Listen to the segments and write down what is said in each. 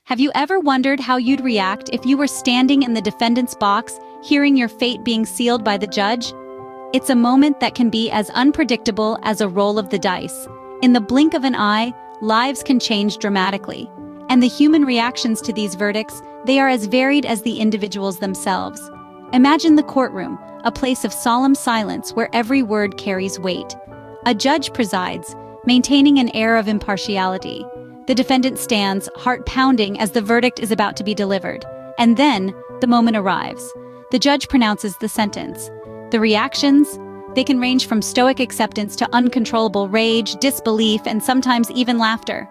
Have you ever wondered how you'd react if you were standing in the defendant's box, hearing your fate being sealed by the judge? It's a moment that can be as unpredictable as a roll of the dice. In the blink of an eye, lives can change dramatically. And the human reactions to these verdicts, they are as varied as the individuals themselves. Imagine the courtroom, a place of solemn silence where every word carries weight. A judge presides, maintaining an air of impartiality. The defendant stands, heart pounding as the verdict is about to be delivered. And then, the moment arrives. The judge pronounces the sentence. The reactions? They can range from stoic acceptance to uncontrollable rage, disbelief, and sometimes even laughter.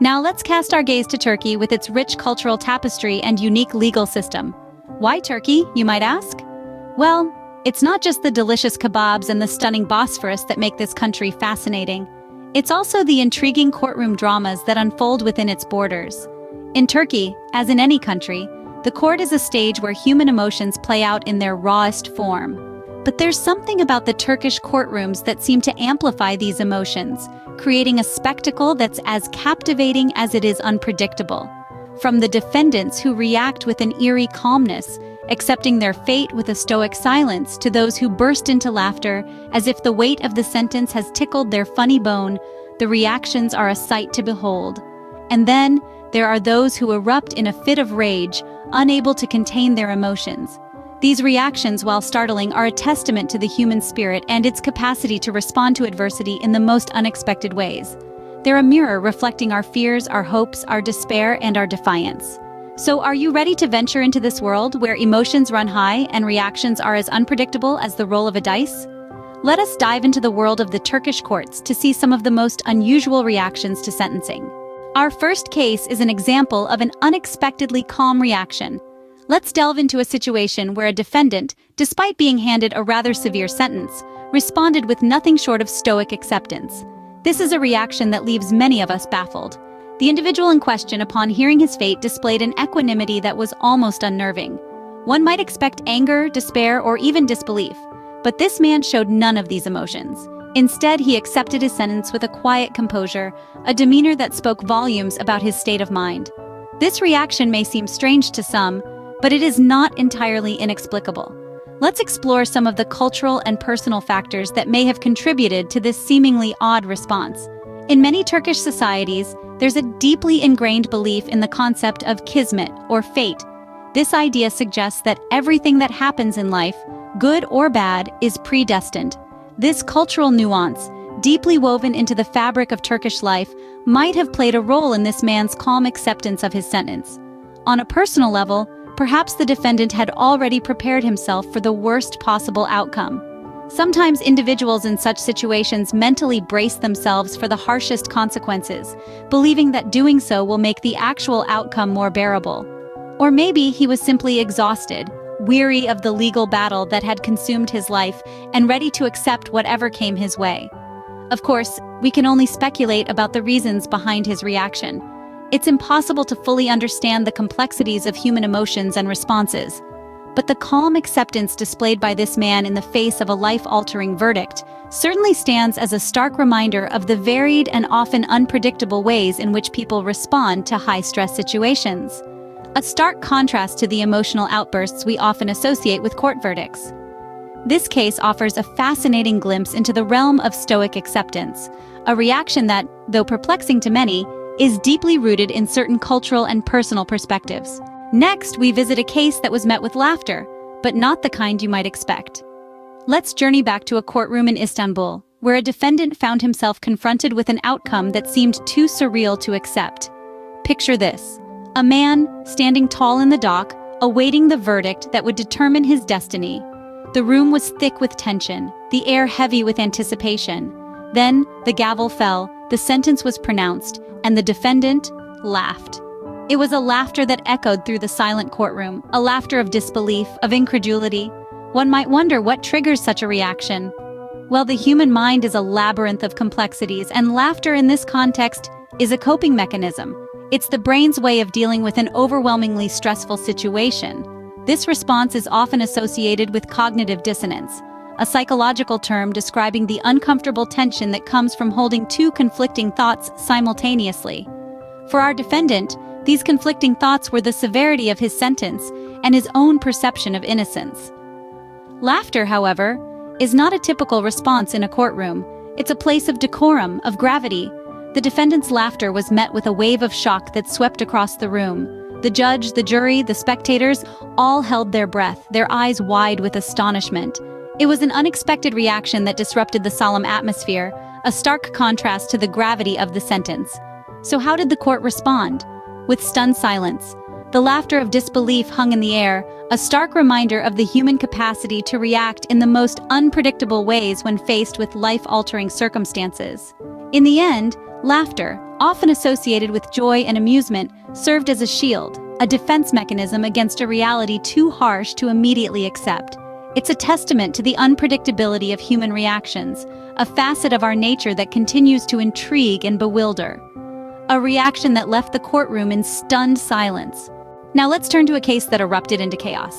Now let's cast our gaze to Turkey with its rich cultural tapestry and unique legal system. Why Turkey, you might ask? Well, it's not just the delicious kebabs and the stunning Bosphorus that make this country fascinating. It's also the intriguing courtroom dramas that unfold within its borders. In Turkey, as in any country, the court is a stage where human emotions play out in their rawest form. But there's something about the Turkish courtrooms that seem to amplify these emotions, creating a spectacle that's as captivating as it is unpredictable. From the defendants who react with an eerie calmness, accepting their fate with a stoic silence, to those who burst into laughter as if the weight of the sentence has tickled their funny bone, the reactions are a sight to behold. And then, there are those who erupt in a fit of rage, unable to contain their emotions. These reactions, while startling, are a testament to the human spirit and its capacity to respond to adversity in the most unexpected ways. They're a mirror reflecting our fears, our hopes, our despair, and our defiance. So are you ready to venture into this world where emotions run high and reactions are as unpredictable as the roll of a dice? Let us dive into the world of the Turkish courts to see some of the most unusual reactions to sentencing. Our first case is an example of an unexpectedly calm reaction. Let's delve into a situation where a defendant, despite being handed a rather severe sentence, responded with nothing short of stoic acceptance. This is a reaction that leaves many of us baffled. The individual in question, upon hearing his fate, displayed an equanimity that was almost unnerving. One might expect anger, despair, or even disbelief, but this man showed none of these emotions. Instead, he accepted his sentence with a quiet composure, a demeanor that spoke volumes about his state of mind. This reaction may seem strange to some, but it is not entirely inexplicable. Let's explore some of the cultural and personal factors that may have contributed to this seemingly odd response. In many Turkish societies, there's a deeply ingrained belief in the concept of kismet, or fate. This idea suggests that everything that happens in life, good or bad, is predestined. This cultural nuance, deeply woven into the fabric of Turkish life, might have played a role in this man's calm acceptance of his sentence. On a personal level, perhaps the defendant had already prepared himself for the worst possible outcome. Sometimes individuals in such situations mentally brace themselves for the harshest consequences, believing that doing so will make the actual outcome more bearable. Or maybe he was simply exhausted, weary of the legal battle that had consumed his life, and ready to accept whatever came his way. Of course, we can only speculate about the reasons behind his reaction. It's impossible to fully understand the complexities of human emotions and responses. But the calm acceptance displayed by this man in the face of a life-altering verdict certainly stands as a stark reminder of the varied and often unpredictable ways in which people respond to high-stress situations. A stark contrast to the emotional outbursts we often associate with court verdicts. This case offers a fascinating glimpse into the realm of stoic acceptance, a reaction that, though perplexing to many, is deeply rooted in certain cultural and personal perspectives. Next, we visit a case that was met with laughter, but not the kind you might expect. Let's journey back to a courtroom in Istanbul, where a defendant found himself confronted with an outcome that seemed too surreal to accept. Picture this: a man standing tall in the dock, awaiting the verdict that would determine his destiny. The room was thick with tension, the air heavy with anticipation. Then, the gavel fell, the sentence was pronounced, and the defendant laughed. It was a laughter that echoed through the silent courtroom, a laughter of disbelief, of incredulity. One might wonder what triggers such a reaction. Well, the human mind is a labyrinth of complexities, and laughter in this context is a coping mechanism. It's the brain's way of dealing with an overwhelmingly stressful situation. This response is often associated with cognitive dissonance, a psychological term describing the uncomfortable tension that comes from holding two conflicting thoughts simultaneously. For our defendant, These conflicting thoughts were the severity of his sentence and his own perception of innocence. Laughter, however, is not a typical response in a courtroom. It's a place of decorum, of gravity. The defendant's laughter was met with a wave of shock that swept across the room. The judge, the jury, the spectators all held their breath, their eyes wide with astonishment. It was an unexpected reaction that disrupted the solemn atmosphere, a stark contrast to the gravity of the sentence. So how did the court respond? With stunned silence. The laughter of disbelief hung in the air, a stark reminder of the human capacity to react in the most unpredictable ways when faced with life-altering circumstances. In the end, laughter, often associated with joy and amusement, served as a shield, a defense mechanism against a reality too harsh to immediately accept. It's a testament to the unpredictability of human reactions, a facet of our nature that continues to intrigue and bewilder. A reaction that left the courtroom in stunned silence. Now let's turn to a case that erupted into chaos.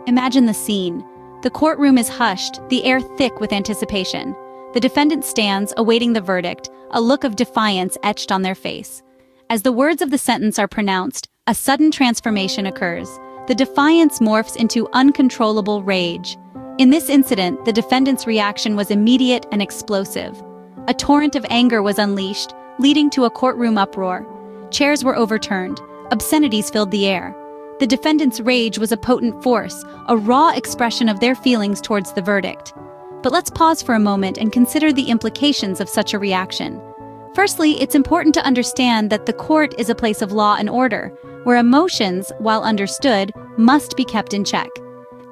Imagine the scene. The courtroom is hushed, the air thick with anticipation. The defendant stands, awaiting the verdict, a look of defiance etched on their face. As the words of the sentence are pronounced, a sudden transformation occurs. The defiance morphs into uncontrollable rage. In this incident, the defendant's reaction was immediate and explosive. A torrent of anger was unleashed, leading to a courtroom uproar. Chairs were overturned. Obscenities filled the air. The defendant's rage was a potent force, a raw expression of their feelings towards the verdict. But let's pause for a moment and consider the implications of such a reaction. Firstly, it's important to understand that the court is a place of law and order, where emotions, while understood, must be kept in check.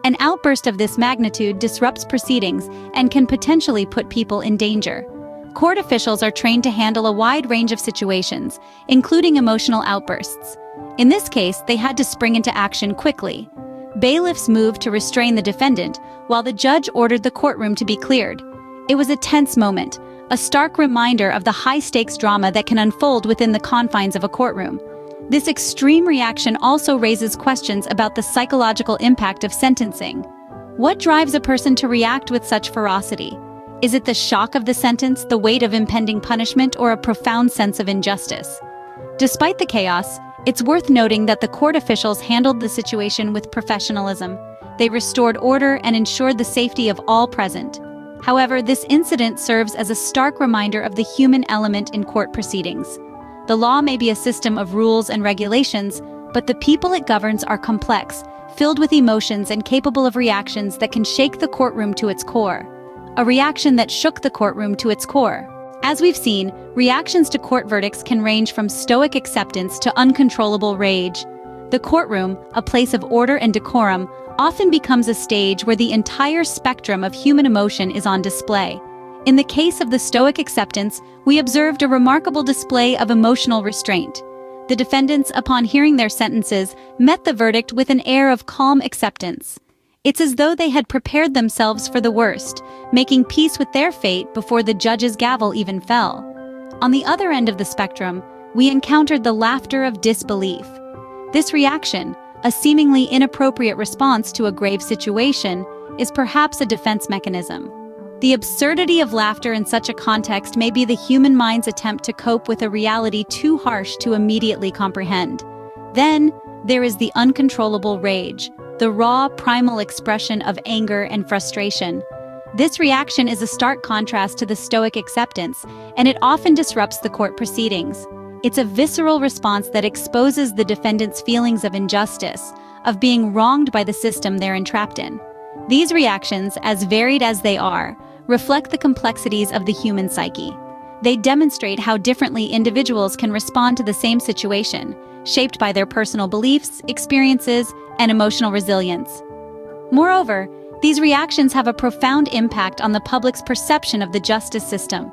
An outburst of this magnitude disrupts proceedings and can potentially put people in danger. Court officials are trained to handle a wide range of situations, including emotional outbursts. In this case, they had to spring into action quickly. Bailiffs moved to restrain the defendant, while the judge ordered the courtroom to be cleared. It was a tense moment, a stark reminder of the high-stakes drama that can unfold within the confines of a courtroom. This extreme reaction also raises questions about the psychological impact of sentencing. What drives a person to react with such ferocity? Is it the shock of the sentence, the weight of impending punishment, or a profound sense of injustice? Despite the chaos, it's worth noting that the court officials handled the situation with professionalism. They restored order and ensured the safety of all present. However, this incident serves as a stark reminder of the human element in court proceedings. The law may be a system of rules and regulations, but the people it governs are complex, filled with emotions and capable of reactions that can shake the courtroom to its core. A reaction that shook the courtroom to its core. As we've seen, reactions to court verdicts can range from stoic acceptance to uncontrollable rage. The courtroom, a place of order and decorum, often becomes a stage where the entire spectrum of human emotion is on display. In the case of the Stoic acceptance, we observed a remarkable display of emotional restraint. The defendants, upon hearing their sentences, met the verdict with an air of calm acceptance. It's as though they had prepared themselves for the worst, making peace with their fate before the judge's gavel even fell. On the other end of the spectrum, we encountered the laughter of disbelief. This reaction, a seemingly inappropriate response to a grave situation, is perhaps a defense mechanism. The absurdity of laughter in such a context may be the human mind's attempt to cope with a reality too harsh to immediately comprehend. Then, there is the uncontrollable rage, the raw, primal expression of anger and frustration. This reaction is a stark contrast to the Stoic acceptance, and it often disrupts the court proceedings. It's a visceral response that exposes the defendant's feelings of injustice, of being wronged by the system they're entrapped in. These reactions, as varied as they are, reflect the complexities of the human psyche. They demonstrate how differently individuals can respond to the same situation, shaped by their personal beliefs, experiences, and emotional resilience. Moreover, these reactions have a profound impact on the public's perception of the justice system.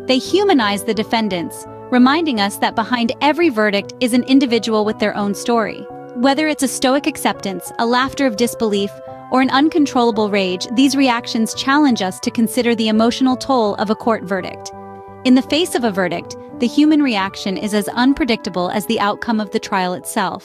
They humanize the defendants, reminding us that behind every verdict is an individual with their own story. Whether it's a Stoic acceptance, a laughter of disbelief, or an uncontrollable rage, these reactions challenge us to consider the emotional toll of a court verdict. In the face of a verdict, the human reaction is as unpredictable as the outcome of the trial itself.